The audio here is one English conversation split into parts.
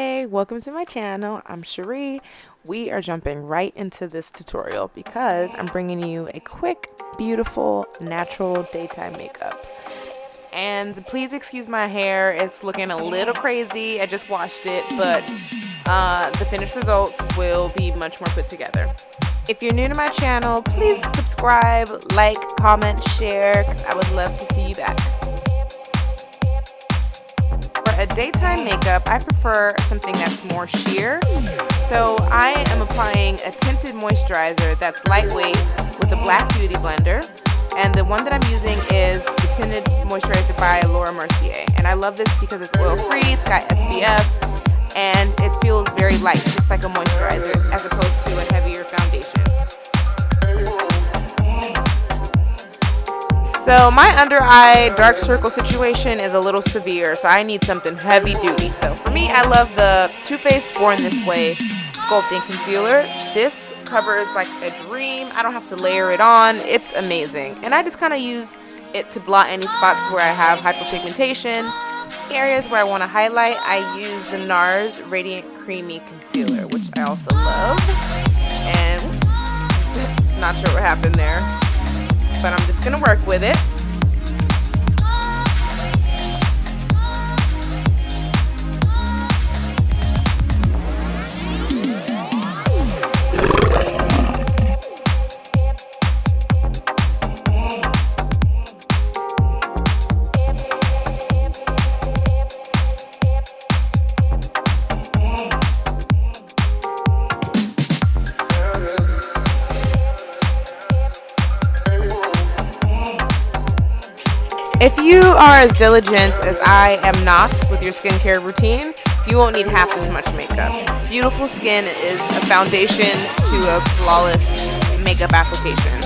Hey, welcome to my channel. I'm Cherie. We are jumping right into this tutorial because I'm bringing you a quick, beautiful, natural daytime makeup. And please excuse my hair, it's looking a little crazy. I just washed it, but the finished result will be much more put together. If you're new to my channel, please subscribe, like, comment, share, because I would love to see you back. For a daytime makeup, I prefer something that's more sheer. So I am applying a tinted moisturizer that's lightweight with a black beauty blender. And the one that I'm using is the Tinted Moisturizer by Mercier. And I love this because it's oil-free, it's got SPF, and it feels very light, just like a moisturizer, as opposed to a heavier foundation. So my under eye dark circle situation is a little severe, so I need something heavy duty. So for me, I love the Too Faced Born This Way Sculpting Concealer. This covers like a dream. I don't have to layer it on. It's amazing. And I just kind of use it to blot any spots where I have hyperpigmentation. Areas where I want to highlight, I use the NARS Radiant Creamy Concealer, which I also love. And not sure what happened there, but I'm just gonna work with it. If you are as diligent as I am not with your skincare routine, you won't need half as much makeup. Beautiful skin is a foundation to a flawless makeup application.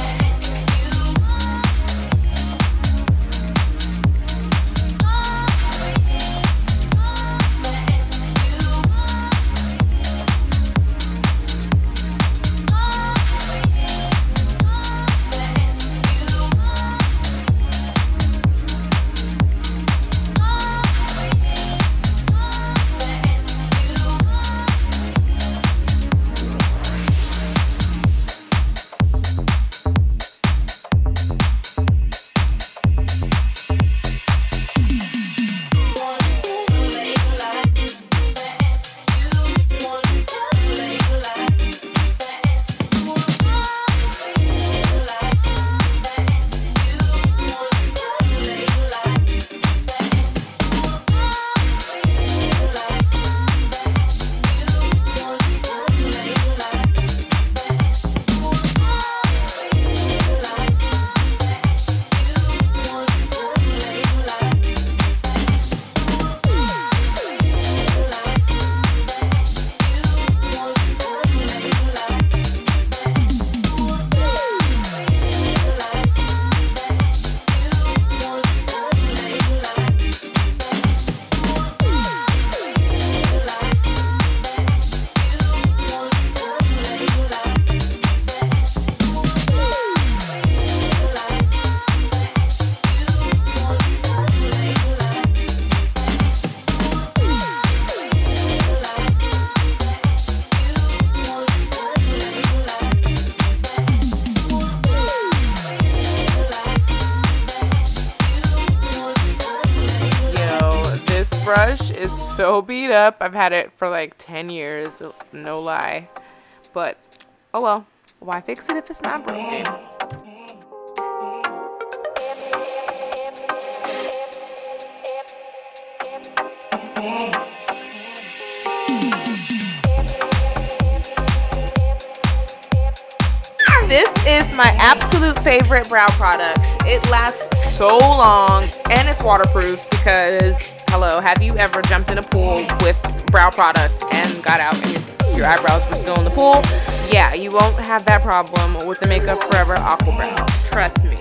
Brush is so beat up. I've had it for like 10 years, no lie. But oh well, why fix it if it's not broken? This is my absolute favorite brow product. It lasts so long and it's waterproof because, hello, have you ever jumped in a pool with brow product and got out and your eyebrows were still in the pool? Yeah, you won't have that problem with the Makeup Forever Aqua Brow. Trust me.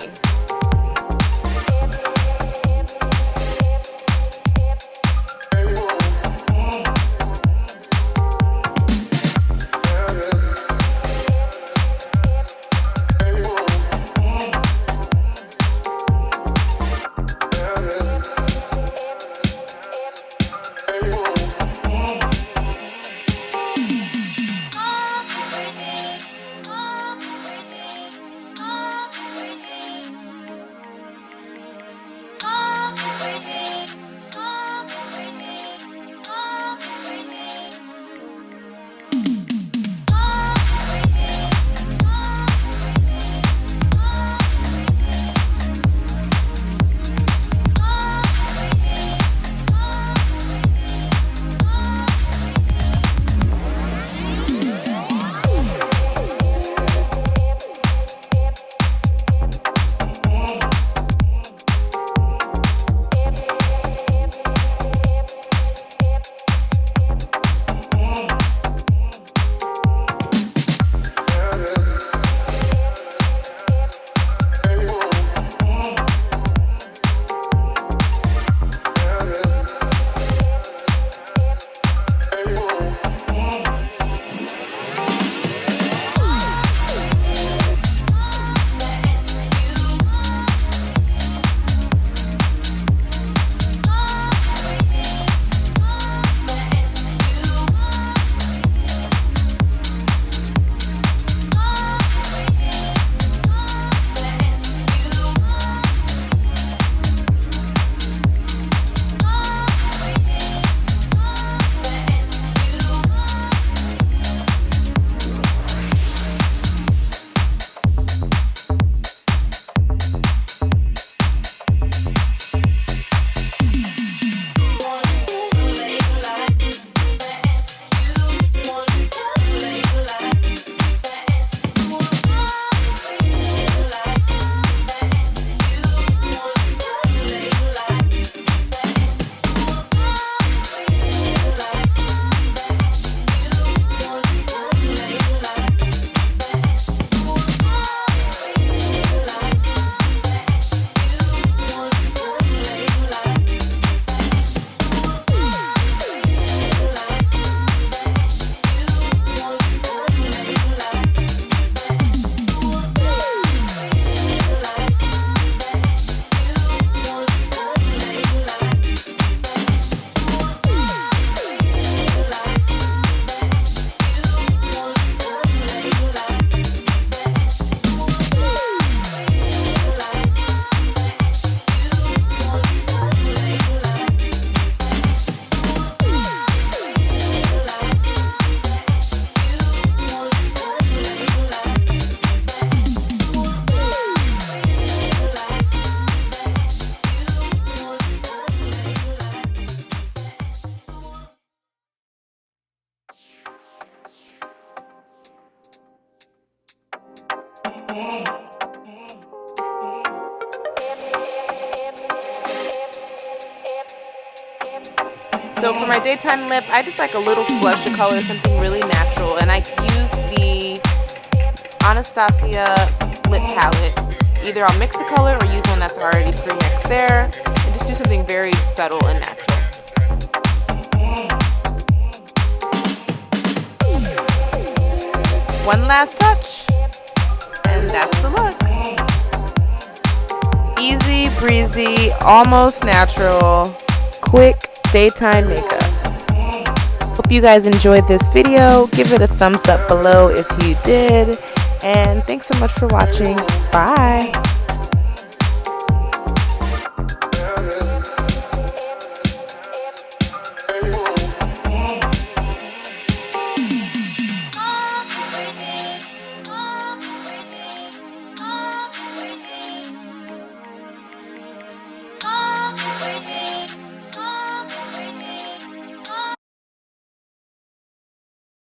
So for my daytime lip, I just like a little flush of color, something really natural, and I use the Anastasia lip palette. Either I'll mix a color or use one that's already pre-mixed there, and just do something very subtle and natural. One last touch, and that's the look. Easy breezy, almost natural, quick daytime makeup. Hope you guys enjoyed this video. Give it a thumbs up below if you did, and thanks so much for watching. Bye.